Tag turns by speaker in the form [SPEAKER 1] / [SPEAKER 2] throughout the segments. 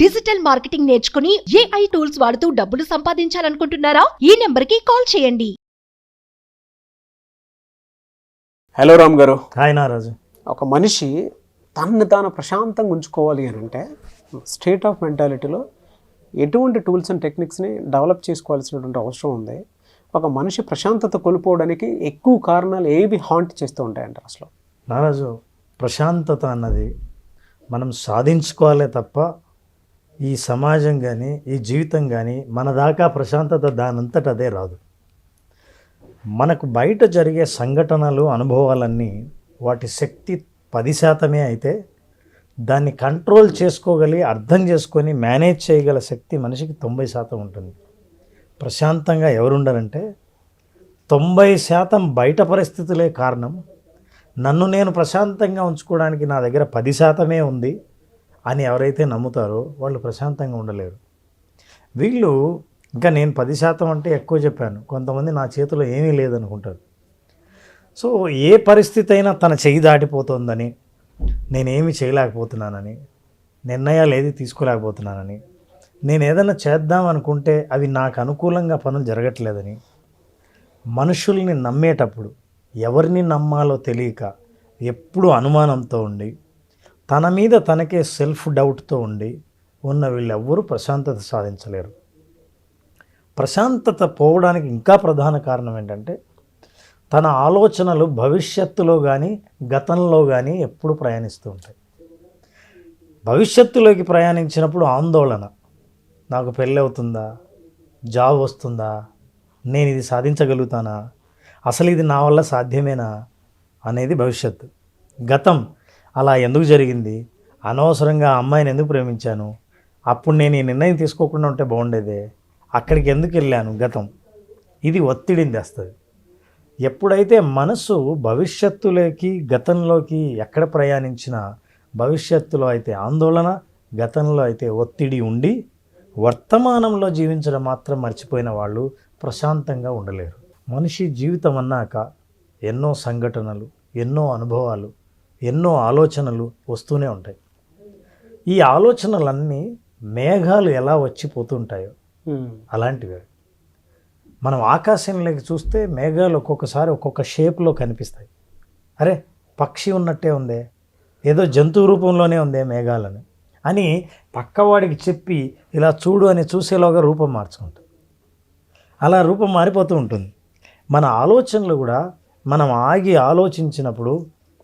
[SPEAKER 1] Digital marketing నేర్చుకుని AI tools వాడుతూ డబ్బులు సంపాదించాలనుకుంటున్నారా? ఈ నెంబర్కి కాల్ చేయండి.
[SPEAKER 2] హలో రామ్ గారు.
[SPEAKER 3] హాయ్ నారాజు.
[SPEAKER 2] ఒక మనిషి తనని తాను ప్రశాంతంగా ఉంచుకోవాలి అని అంటే స్టేట్ ఆఫ్ మెంటాలిటీలో ఎటువంటి టూల్స్ అండ్ టెక్నిక్స్ని డెవలప్ చేసుకోవాల్సినటువంటి అవసరం ఉంది. ఒక మనిషి ప్రశాంతత కోల్పోవడానికి ఎక్కువ కారణాలు ఏవి హాంట్ చేస్తూ ఉంటాయంట అసలు?
[SPEAKER 3] నారాజు, ప్రశాంతత అన్నది మనం సాధించుకోవాలే తప్ప ఈ సమాజం కానీ ఈ జీవితం కానీ మన దాకా ప్రశాంతత దానంతట అదే రాదు. మనకు బయట జరిగే సంఘటనలు అనుభవాలన్నీ వాటి శక్తి 10% అయితే దాన్ని కంట్రోల్ చేసుకోగలి అర్థం చేసుకొని మేనేజ్ చేయగల శక్తి మనిషికి 90% ఉంటుంది. ప్రశాంతంగా ఎవరుండరంటే 90% బయట పరిస్థితులే కారణం. నన్ను నేను ప్రశాంతంగా ఉంచుకోవడానికి నా దగ్గర 10% ఉంది అని ఎవరైతే నమ్ముతారో వాళ్ళు ప్రశాంతంగా ఉండలేరు. వీళ్ళు ఇంకా నేను 10% అంటే ఎక్కువ చెప్పాను, కొంతమంది నా చేతిలో ఏమీ లేదనుకుంటారు. సో ఏ పరిస్థితి అయినా తన చెయ్యి దాటిపోతుందని, నేనేమి చేయలేకపోతున్నానని, నిర్ణయాలు ఏది తీసుకోలేకపోతున్నానని, నేను ఏదైనా చేద్దాం అనుకుంటే అవి నాకు అనుకూలంగా పనులు జరగట్లేదని, మనుషుల్ని నమ్మేటప్పుడు ఎవరిని నమ్మాలో తెలియక ఎప్పుడూ అనుమానంతో ఉండి తన మీద తనకే సెల్ఫ్ డౌట్తో ఉండి ఉన్న వీళ్ళెవ్వరూ ప్రశాంతత సాధించలేరు. ప్రశాంతత పోవడానికి ఇంకా ప్రధాన కారణం ఏంటంటే తన ఆలోచనలు భవిష్యత్తులో కానీ గతంలో కానీ ఎప్పుడు ప్రయాణిస్తూ ఉంటాయి. భవిష్యత్తులోకి ప్రయాణించినప్పుడు ఆందోళన, నాకు పెళ్ళి అవుతుందా, జాబ్ వస్తుందా, నేను ఇది సాధించగలుగుతానా, అసలు ఇది నా వల్ల సాధ్యమేనా అనేది భవిష్యత్తు. గతం, అలా ఎందుకు జరిగింది, అనవసరంగా ఆ అమ్మాయిని ఎందుకు ప్రేమించాను, అప్పుడు నేను ఈ నిర్ణయం తీసుకోకుండా ఉంటే బాగుండేదే, అక్కడికి ఎందుకు వెళ్ళాను, గతం. ఇది ఒత్తిడిని తెస్తుంది. ఎప్పుడైతే మనసు భవిష్యత్తులోకి గతంలోకి ఎక్కడ ప్రయాణించినా భవిష్యత్తులో అయితే ఆందోళన, గతంలో అయితే ఒత్తిడి ఉండి వర్తమానంలో జీవించడం మాత్రం మర్చిపోయిన వాళ్ళు ప్రశాంతంగా ఉండలేరు. మనిషి జీవితం అన్నాక ఎన్నో సంఘటనలు, ఎన్నో అనుభవాలు, ఎన్నో ఆలోచనలు వస్తూనే ఉంటాయి. ఈ ఆలోచనలన్నీ మేఘాలు ఎలా వచ్చిపోతుంటాయో అలాంటివి. మనం ఆకాశంలోకి చూస్తే మేఘాలు ఒక్కొక్కసారి ఒక్కొక్క షేప్లో కనిపిస్తాయి. అరే, పక్షి ఉన్నట్టే ఉందే, ఏదో జంతువు రూపంలోనే ఉందే మేఘాలని అని పక్కవాడికి చెప్పి ఇలా చూడు అని చూసేలోగా రూపం మార్చుకుంటుంది. అలా రూపం మారిపోతూ ఉంటుంది. మన ఆలోచనలు కూడా మనం ఆగి ఆలోచించినప్పుడు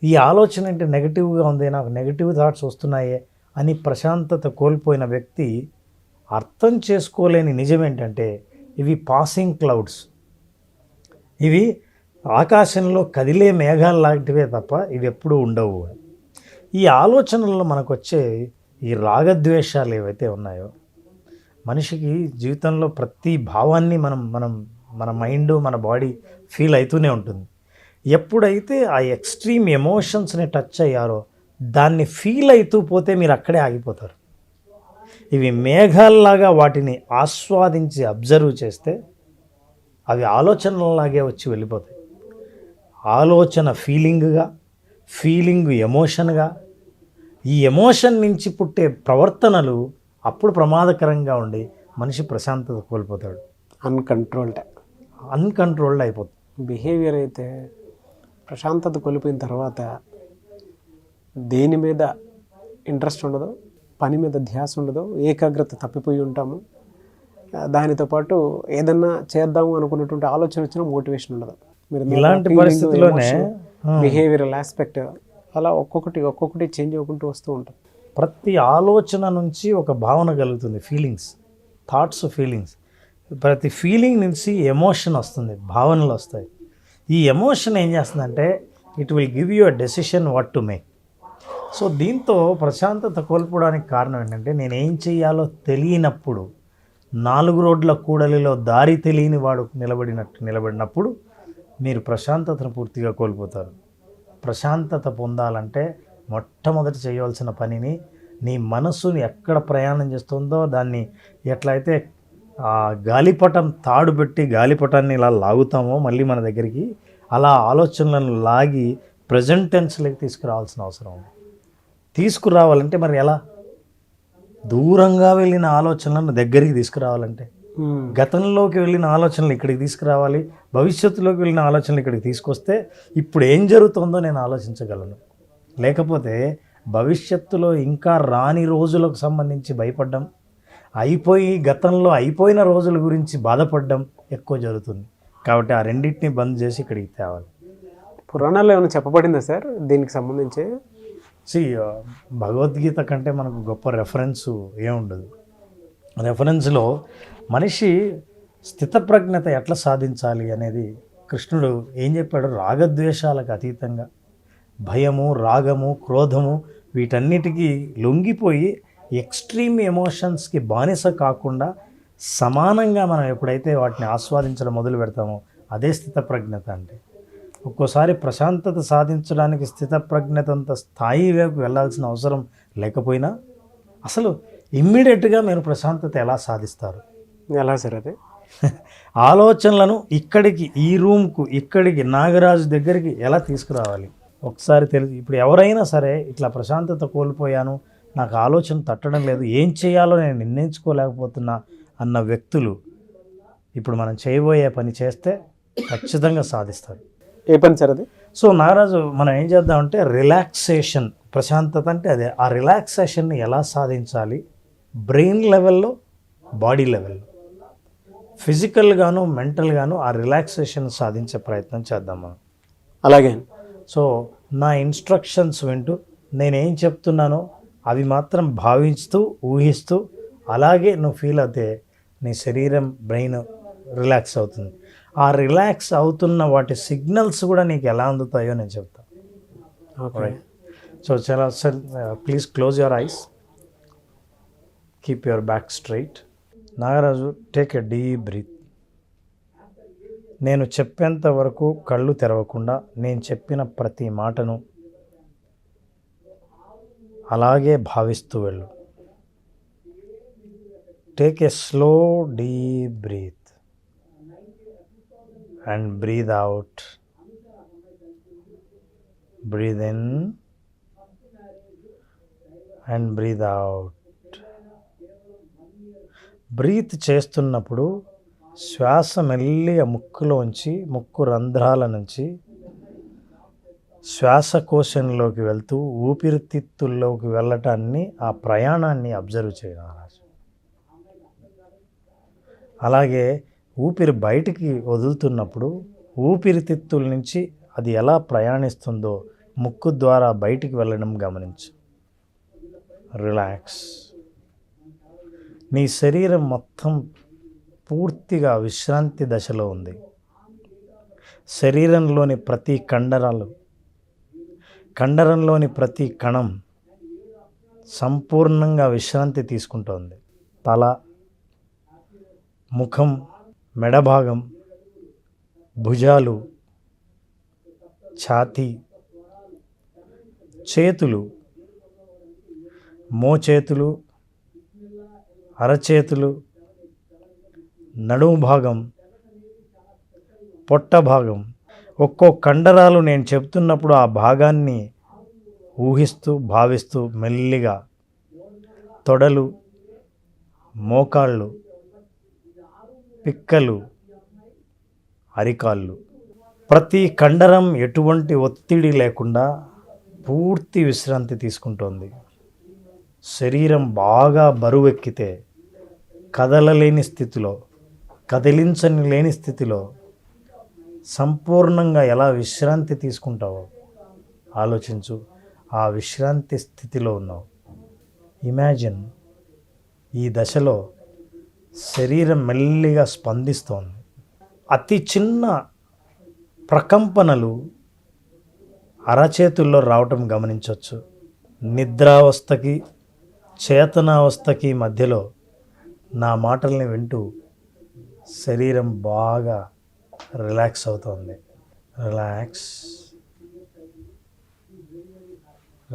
[SPEAKER 3] ఈ ఆలోచన అంటే నెగిటివ్గా ఉంది, నాకు నెగిటివ్ థాట్స్ వస్తున్నాయే అని ప్రశాంతత కోల్పోయిన వ్యక్తి అర్థం చేసుకోలేని నిజం ఏంటంటే ఇవి పాసింగ్ క్లౌడ్స్, ఇవి ఆకాశంలో కదిలే మేఘాలు లాంటివే తప్ప ఇవి ఎప్పుడూ ఉండవు. ఈ ఆలోచనల్లో మనకు వచ్చే ఈ రాగద్వేషాలు ఏవైతే ఉన్నాయో, మనిషికి జీవితంలో ప్రతి భావాన్ని మన మైండ్, మన బాడీ ఫీల్ అవుతూనే ఉంటుంది. ఎప్పుడైతే ఆ ఎక్స్ట్రీమ్ ఎమోషన్స్ని టచ్ అయ్యారో దాన్ని ఫీల్ అవుతూ పోతే మీరు అక్కడే ఆగిపోతారు. ఇవి మేఘాల్లాగా వాటిని ఆస్వాదించి అబ్జర్వ్ చేస్తే అవి ఆలోచనలాగే వచ్చి వెళ్ళిపోతాయి. ఆలోచన ఫీలింగ్గా, ఫీలింగ్ ఎమోషన్గా, ఈ ఎమోషన్ నుంచి పుట్టే ప్రవర్తనలు అప్పుడు ప్రమాదకరంగా ఉండి మనిషి ప్రశాంతత కోల్పోతాడు. అన్కంట్రోల్డ్ అయిపోతుంది.
[SPEAKER 2] బిహేవియర్ అయితే ప్రశాంతత కోల్పోయిన తర్వాత దేని మీద ఇంట్రెస్ట్ ఉండదు, పని మీద ధ్యాస ఉండదు, ఏకాగ్రత తప్పిపోయి ఉంటాము. దానితో పాటు ఏదన్నా చేద్దాము అనుకున్నటువంటి ఆలోచన వచ్చినా మోటివేషన్ ఉండదు. మీరు
[SPEAKER 3] ఇలాంటి పరిస్థితుల్లోనే
[SPEAKER 2] బిహేవియరల్ ఆస్పెక్ట్ అలా ఒక్కొక్కటి చేంజ్ అవ్వకుంటూ వస్తూ ఉంటుంది.
[SPEAKER 3] ప్రతి ఆలోచన నుంచి ఒక భావన కలుగుతుంది, ఫీలింగ్స్, థాట్స్, ఫీలింగ్స్. ప్రతి ఫీలింగ్ నుంచి ఎమోషన్ వస్తుంది, భావనలు వస్తాయి. ఈ ఎమోషన్ ఏం చేస్తుందంటే it will give you a decision what to make. So దీంతో ప్రశాంతత కోల్పోవడానికి కారణం ఏంటంటే నేనేం చేయాలో తెలియనప్పుడు, 4 రోడ్ల కూడలిలో దారి తెలియని వాడు నిలబడినప్పుడు మీరు ప్రశాంతతను పూర్తిగా కోల్పోతారు. ప్రశాంతత పొందాలంటే మొట్టమొదటి చేయవలసిన పనిని, నీ మనసుని ఎక్కడ ప్రయాణం చేస్తుందో దాన్ని ఎట్లయితే గాలిపటం తాడు పెట్టి గాలిపటాన్ని ఇలా లాగుతామో మళ్ళీ మన దగ్గరికి, అలా ఆలోచనలను లాగి ప్రజెంట్ టెన్స్లోకి తీసుకురావాల్సిన అవసరం ఉంది. తీసుకురావాలంటే మరి ఎలా? దూరంగా వెళ్ళిన ఆలోచనలను దగ్గరికి తీసుకురావాలంటే, గతంలోకి వెళ్ళిన ఆలోచనలు ఇక్కడికి తీసుకురావాలి, భవిష్యత్తులోకి వెళ్ళిన ఆలోచనలు ఇక్కడికి తీసుకొస్తే ఇప్పుడు ఏం జరుగుతుందో నేను ఆలోచించగలను. లేకపోతే భవిష్యత్తులో ఇంకా రాని రోజులకు సంబంధించి భయపడ్డం, గతంలో అయిపోయిన రోజుల గురించి బాధపడడం ఎక్కువ జరుగుతుంది. కాబట్టి ఆ రెండింటిని బంద్ చేసి ఇక్కడికి తేవాలి.
[SPEAKER 2] పురాణాల్లో ఏమైనా చెప్పబడిందా సార్ దీనికి సంబంధించి?
[SPEAKER 3] భగవద్గీత కంటే మనకు గొప్ప రెఫరెన్స్ ఏముండదు. రెఫరెన్స్లో మనిషి స్థితప్రజ్ఞత ఎట్లా సాధించాలి అనేది కృష్ణుడు ఏం చెప్పాడు? రాగద్వేషాలకు అతీతంగా భయము, రాగము, క్రోధము వీటన్నిటికీ లొంగిపోయి ఎక్స్ట్రీమ్ ఎమోషన్స్కి బానిస కాకుండా సమానంగా మనం ఎప్పుడైతే వాటిని ఆస్వాదించడం మొదలు పెడతామో అదే స్థితప్రజ్ఞత అంటే. ఒక్కోసారి ప్రశాంతత సాధించడానికి స్థితప్రజ్ఞతంత స్థాయి వైపు వెళ్ళాల్సిన అవసరం లేకపోయినా అసలు ఇమ్మీడియట్గా మీరు ప్రశాంతత ఎలా సాధిస్తారు?
[SPEAKER 2] ఎలా సార్ అది?
[SPEAKER 3] ఆలోచనలను ఇక్కడికి, ఈ రూమ్కు, ఇక్కడికి, నాగరాజు దగ్గరికి ఎలా తీసుకురావాలి ఒకసారి తెలుసు. ఇప్పుడు ఎవరైనా సరే ఇట్లా ప్రశాంతత కోల్పోయాను, నాకు ఆలోచన తట్టడం లేదు, ఏం చేయాలో నేను నిర్ణయించుకోలేకపోతున్నా అన్న వ్యక్తులు ఇప్పుడు మనం చేయబోయే పని చేస్తే ఖచ్చితంగా సాధిస్తారు.
[SPEAKER 2] ఏ పని సార్ అది?
[SPEAKER 3] సో నాగరాజు, మనం ఏం చేద్దామంటే రిలాక్సేషన్, ప్రశాంతత అంటే అదే. ఆ రిలాక్సేషన్ని ఎలా సాధించాలి? బ్రెయిన్ లెవెల్లో, బాడీ లెవెల్లో, ఫిజికల్గాను మెంటల్గాను ఆ రిలాక్సేషన్ సాధించే ప్రయత్నం చేద్దాం మనం.
[SPEAKER 2] అలాగే.
[SPEAKER 3] సో నా ఇన్స్ట్రక్షన్స్ వింటూ నేనేం చెప్తున్నానో అవి మాత్రం భావిస్తూ, ఊహిస్తూ, అలాగే నువ్వు ఫీల్ అవుతే నీ శరీరం, బ్రెయిన్ రిలాక్స్ అవుతుంది. ఆ రిలాక్స్ అవుతున్న వాటి సిగ్నల్స్ కూడా నీకు ఎలా అందుతాయో నేను చెప్తాను.
[SPEAKER 2] ఓకే.
[SPEAKER 3] సో చాలా please close your eyes, keep your back straight. Nagaraju, take a deep breath. నేను చెప్పేంత వరకు కళ్ళు తెరవకుండా నేను చెప్పిన ప్రతి మాటను అలాగే భావిస్తూ వెళ్ళు. Take a slow deep breath and breathe out. Breathe in and breathe out. Breath చేస్తున్నప్పుడు శ్వాస మెల్లిగా ముక్కులోంచి, ముక్కు రంధ్రాల నుంచి శ్వాసకోశంలోకి వెళ్తూ ఊపిరితిత్తుల్లోకి వెళ్ళటాన్ని, ఆ ప్రయాణాన్ని అబ్జర్వ్ చేయాలి. అలాగే ఊపిరి బయటికి వదులుతున్నప్పుడు ఊపిరితిత్తుల నుంచి అది ఎలా ప్రయాణిస్తుందో ముక్కు ద్వారా బయటికి వెళ్ళడం గమనించు. రిలాక్స్. నీ శరీరం మొత్తం పూర్తిగా విశ్రాంతి దశలో ఉంది. శరీరంలోని ప్రతి కండరంలోని ప్రతి కణం సంపూర్ణంగా విశ్రాంతి తీసుకుంటోంది. తల, ముఖం, మెడభాగం, భుజాలు, ఛాతీ, చేతులు, మోచేతులు, అరచేతులు, నడుము భాగం, పొట్ట భాగం, ఒక్కో కండరాలు నేను చెప్తున్నప్పుడు ఆ భాగాన్ని ఊహిస్తూ, భావిస్తూ మెల్లిగా తొడలు, మోకాళ్ళు, పిక్కలు, అరికాళ్ళు, ప్రతి కండరం ఎటువంటి ఒత్తిడి లేకుండా పూర్తి విశ్రాంతి తీసుకుంటోంది. శరీరం బాగా బరువెక్కితే కదలలేని స్థితిలో, కదిలించని లేని స్థితిలో సంపూర్ణంగా ఎలా విశ్రాంతి తీసుకుంటావో ఆలోచించు. ఆ విశ్రాంతి స్థితిలో ఉన్నావు. ఇమాజిన్ ఈ దశలో శరీరం మెల్లిగా స్పందిస్తోంది. అతి చిన్న ప్రకంపనలు అరచేతుల్లో రావటం గమనించవచ్చు. నిద్రావస్థకి, చేతనావస్థకి మధ్యలో నా మాటల్ని వింటూ శరీరం బాగా రిలాక్స్ అవుతోంది. Relax,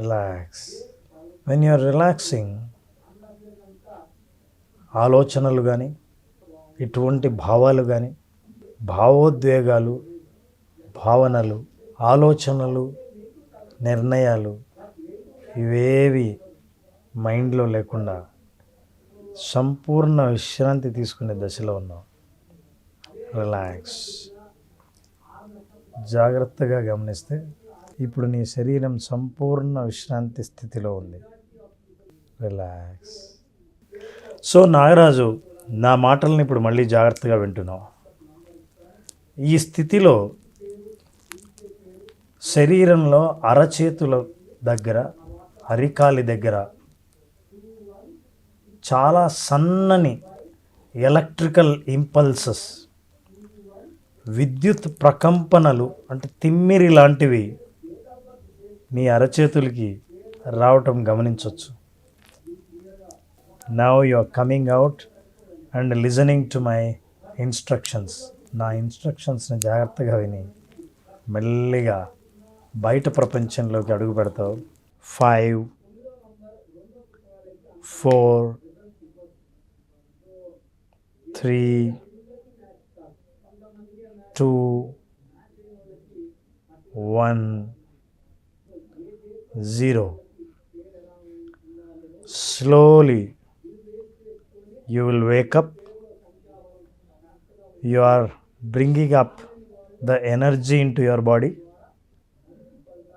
[SPEAKER 3] relax. When you are relaxing, ఆలోచనలు కానీ, ఇటువంటి భావాలు కానీ, భావోద్వేగాలు, భావనలు, ఆలోచనలు, నిర్ణయాలు ఇవేవి మైండ్లో లేకుండా సంపూర్ణ విశ్రాంతి తీసుకునే దశలో ఉన్నావు. రిలాక్స్. జాగ్రత్తగా గమనిస్తే ఇప్పుడు నీ శరీరం సంపూర్ణ విశ్రాంతి స్థితిలో ఉంది. రిలాక్స్. సో నాగరాజు, నా మాటల్ని ఇప్పుడు మళ్ళీ జాగ్రత్తగా వింటున్నావు. ఈ స్థితిలో శరీరంలో అరచేతుల దగ్గర, అరికాలి దగ్గర చాలా సన్నని ఎలక్ట్రికల్ ఇంపల్సెస్, విద్యుత్ ప్రకంపనలు అంటే తిమ్మిరి లాంటివి నీ అరచేతులకి రావటం గమనించవచ్చు. Now you are coming out and listening to my instructions. నా ఇన్స్ట్రక్షన్స్ని జాగ్రత్తగా విని మెల్లిగా బయట ప్రపంచంలోకి అడుగు పెడతావు. 5, 4, 3, 2, 1, 0. Slowly you will wake up. You are bringing up the energy into your body.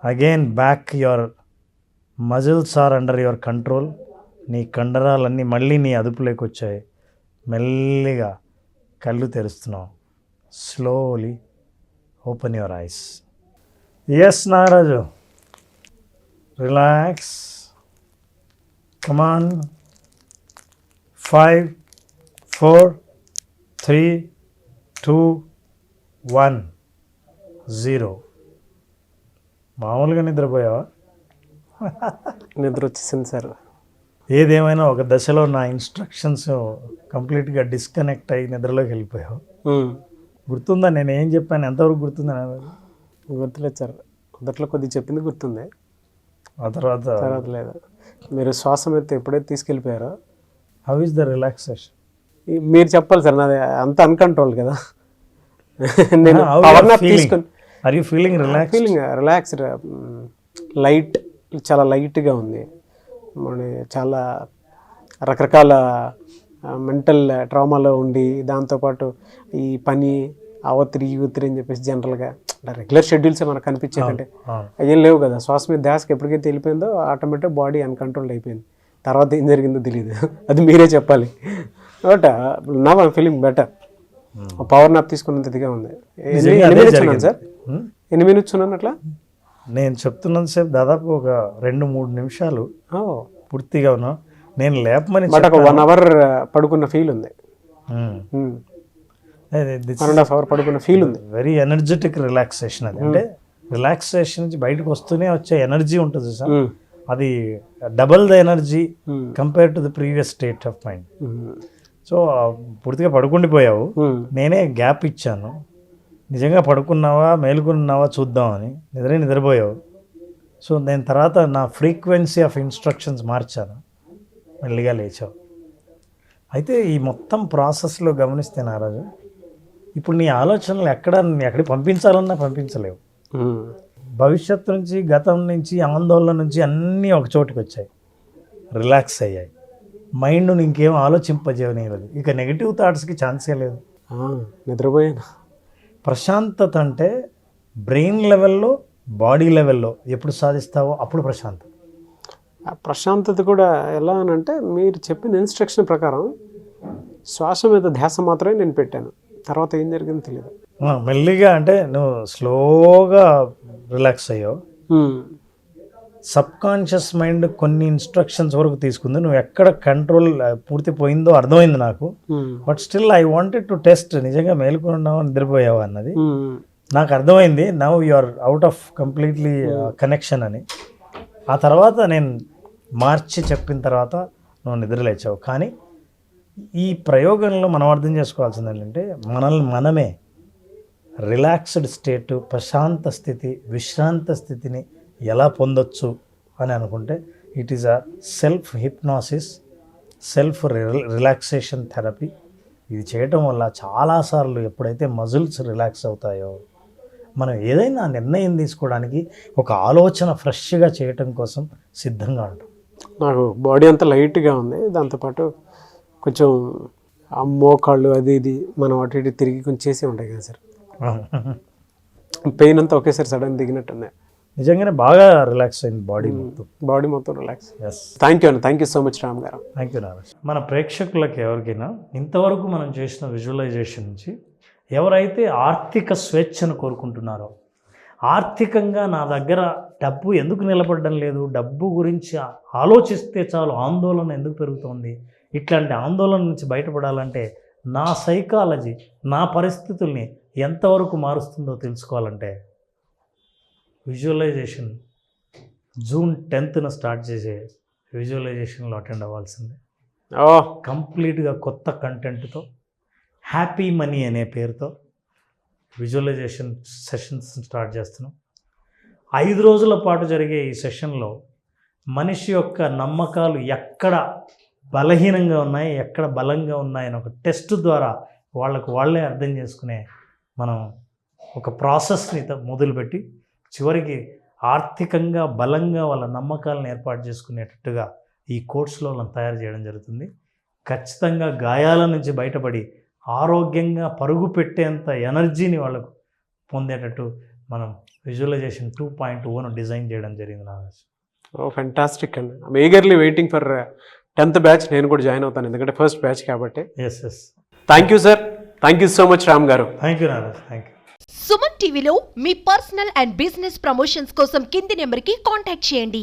[SPEAKER 3] Again back, your muscles are under your control. నీ కండరాలన్నీ మళ్ళీ నీ అదుపులోకి వచ్చాయి. మెల్లిగా కళ్ళు తెరుస్తున్నావు. Slowly open your eyes. Yes Nagaraju, relax. Come on. 5, 4, 3, 2, 1, 0. మామూలుగా నిద్రపోయావా?
[SPEAKER 2] నిద్ర వచ్చేసింది సార్.
[SPEAKER 3] ఏదేమైనా ఒక దశలో నా ఇన్స్ట్రక్షన్స్ కంప్లీట్గా డిస్కనెక్ట్ అయ్యి నిద్రలోకి వెళ్ళిపోయావు. గుర్తుందా నేను ఏం చెప్పాను? ఎంతవరకు గుర్తుందా?
[SPEAKER 2] గుర్తులేదు సార్. మొదట్లో కొద్దిగా చెప్పింది గుర్తుంది,
[SPEAKER 3] ఆ తర్వాత
[SPEAKER 2] లేదు. మీరు శ్వాస మీద ఎప్పుడైతే తీసుకెళ్ళిపోయారో.
[SPEAKER 3] How is the relaxation?
[SPEAKER 2] మీరు చెప్పాలి సార్, నాది అంత అన్కంట్రోల్ కదా. నేను పవర్ నాప్ తీసుకొని
[SPEAKER 3] are you feeling
[SPEAKER 2] relaxed, light, చాలా లైట్గా ఉంది. చాలా రకరకాల మెంటల్ ట్రామాలో ఉండి, దాంతోపాటు ఈ పని అవత్తిరి అని చెప్పేసి జనరల్గా రెగ్యులర్ షెడ్యూల్సే మనకు కనిపించేదంటే అయ్యేం లేవు కదా. శ్వాస మీద ధ్యాసకి ఎప్పటికైతే వెళ్ళిపోయిందో ఆటోమేటిక్ బాడీ అన్కంట్రోల్డ్ అయిపోయింది. తర్వాత ఏం జరిగిందో తెలియదు, అది మీరే చెప్పాలి. But now I'm feeling better. Power nap తీసుకున్నంత ఇదిగా ఉంది. ఎన్ని మినిట్స్ ఉన్నాను సార్? ఎన్ని మినిట్స్ ఉన్నాను అట్లా?
[SPEAKER 3] నేను చెప్తున్నంత సేపు దాదాపు ఒక 2-3 నిమిషాలు పూర్తిగా ఉన్నాను. నేను లేపమని
[SPEAKER 2] బట్ ఒక 1 hour పడుకున్న ఫీల్ ఉంది. 1.5 hour పడుకున్న ఫీల్ ఉంది.
[SPEAKER 3] Very energetic relaxation. అది అంటే రిలాక్సేషన్ నుంచి బయటకు వస్తూనే వచ్చే ఎనర్జీ ఉంటుంది సార్. అది double the energy compare to the previous state of mind. So పూర్తిగా పడుకుండిపోయావు. నేనే గ్యాప్ ఇచ్చాను. నిజంగా పడుకున్నావా మేలుకున్నావా చూద్దామని. నిద్రపోయావు. సో నేను తర్వాత నా ఫ్రీక్వెన్సీ ఆఫ్ ఇన్స్ట్రక్షన్స్ మార్చాను. మెల్లిగా లేచావు. అయితే ఈ మొత్తం ప్రాసెస్లో గమనిస్తే నారాజు, ఇప్పుడు నీ ఆలోచనలు ఎక్కడికి పంపించాలన్నా పంపించలేవు. భవిష్యత్తు నుంచి, గతం నుంచి, ఆందోళన నుంచి అన్నీ ఒక చోటుకి వచ్చాయి, రిలాక్స్ అయ్యాయి. మైండ్ను ఇంకేం ఆలోచింపజేయలేదు. ఇక నెగిటివ్ థాట్స్కి ఛాన్సే లేదు.
[SPEAKER 2] నిద్రపోయాను.
[SPEAKER 3] ప్రశాంతత అంటే బ్రెయిన్ లెవెల్లో, బాడీ లెవెల్లో ఎప్పుడు సాధిస్తావో అప్పుడు ప్రశాంతత.
[SPEAKER 2] ఆ ప్రశాంతత కూడా ఎలా అని అంటే, మీరు చెప్పిన ఇన్స్ట్రక్షన్ ప్రకారం శ్వాస మీద ధ్యాస మాత్రమే నేను పెట్టాను. తర్వాత ఏం జరిగిందో తెలియదు.
[SPEAKER 3] మెల్లిగా అంటే నువ్వు స్లోగా రిలాక్స్ అయ్యావు. సబ్ కాన్షియస్ మైండ్ కొన్ని ఇన్స్ట్రక్షన్స్ వరకు తీసుకుంది. నువ్వు ఎక్కడ కంట్రోల్ పూర్తి పోయిందో అర్థమైంది నాకు. But still I wanted to test, నిజంగా మేలుకున్నావా నిద్రపోయావా అన్నది నాకు అర్థమైంది. Now you are out of completely connection అని. ఆ తర్వాత నేను మార్చి చెప్పిన తర్వాత నువ్వు నిద్రలేచావు. కానీ ఈ ప్రయోగంలో మనం అర్థం చేసుకోవాల్సింది ఏంటంటే, మనల్ని మనమే రిలాక్స్డ్ స్టేటు, ప్రశాంత స్థితి, విశ్రాంత స్థితిని ఎలా పొందొచ్చు అని అనుకుంటే, it is a self hypnosis, self relaxation therapy. ఇది చేయటం వల్ల చాలాసార్లు ఎప్పుడైతే మజిల్స్ రిలాక్స్ అవుతాయో, మనం ఏదైనా నిర్ణయం తీసుకోవడానికి ఒక ఆలోచన ఫ్రెష్గా చేయటం కోసం సిద్ధంగా ఉంటాం.
[SPEAKER 2] నాకు బాడీ అంతా లైట్గా ఉంది. దాంతోపాటు కొంచెం ఆ మోకాళ్ళు అది ఇది మనం అటు ఇటు తిరిగి కొంచెం చేసే ఉంటాయి కదా సార్, పెయిన్ అంతా ఒకేసారి సడన్ దిగినట్టుంది.
[SPEAKER 3] నిజంగానే బాగా రిలాక్స్ అయింది బాడీ మొత్తం.
[SPEAKER 2] బాడీ మొత్తం రిలాక్స్.
[SPEAKER 3] ఎస్,
[SPEAKER 2] థ్యాంక్ యూ అండి, thank you so much Ram garu.
[SPEAKER 3] Thank you Nagesh. మన ప్రేక్షకులకు ఎవరికైనా ఇంతవరకు మనం చేసిన విజువలైజేషన్ నుంచి ఎవరైతే ఆర్థిక స్వేచ్ఛను కోరుకుంటున్నారో, ఆర్థికంగా నా దగ్గర డబ్బు ఎందుకు నిలబడడం లేదు, డబ్బు గురించి ఆలోచిస్తే చాలు ఆందోళన ఎందుకు పెరుగుతోంది, ఇట్లాంటి ఆందోళన నుంచి బయటపడాలంటే నా సైకాలజీ నా పరిస్థితుల్ని ఎంతవరకు మారుస్తుందో తెలుసుకోవాలంటే విజువలైజేషన్ జూన్ 10th స్టార్ట్ చేసే విజువలైజేషన్లో అటెండ్ అవ్వాల్సిందే. కంప్లీట్గా కొత్త కంటెంట్తో హ్యాపీ మనీ అనే పేరుతో విజువలైజేషన్ సెషన్స్ స్టార్ట్ చేస్తున్నాం. 5 రోజుల పాటు జరిగే ఈ సెషన్లో మనిషి యొక్క నమ్మకాలు ఎక్కడ బలహీనంగా ఉన్నాయి, ఎక్కడ బలంగా ఉన్నాయని ఒక టెస్ట్ ద్వారా వాళ్ళే అర్థం చేసుకునే మనం ఒక ప్రాసెస్ని మొదలుపెట్టి చివరికి ఆర్థికంగా బలంగా వాళ్ళ నమ్మకాలను ఏర్పాటు చేసుకునేటట్టుగా ఈ కోర్సులో వాళ్ళని తయారు చేయడం జరుగుతుంది. ఖచ్చితంగా గాయాల నుంచి బయటపడి ఆరోగ్యంగా పరుగు పెట్టేంత ఎనర్జీని వాళ్ళకు పొందేటట్టు మనం విజువలైజేషన్ 2.0 డిజైన్ చేయడం జరిగింది నాగేష్.
[SPEAKER 2] ఫెంటాస్టిక్ అండి. I'm eagerly waiting for 10th batch. నేను కూడా జాయిన్ అవుతాను, ఎందుకంటే ఫస్ట్ బ్యాచ్ కాబట్టి.
[SPEAKER 3] Yes.
[SPEAKER 2] Thank you sir, thank you so much Ram garu.
[SPEAKER 3] Thank you Nagesh, thank you.
[SPEAKER 1] Suman టీవీలో మీ పర్సనల్ అండ్ బిజినెస్ ప్రమోషన్స్ కోసం కింది నెంబర్కి కాంటాక్ట్ చేయండి.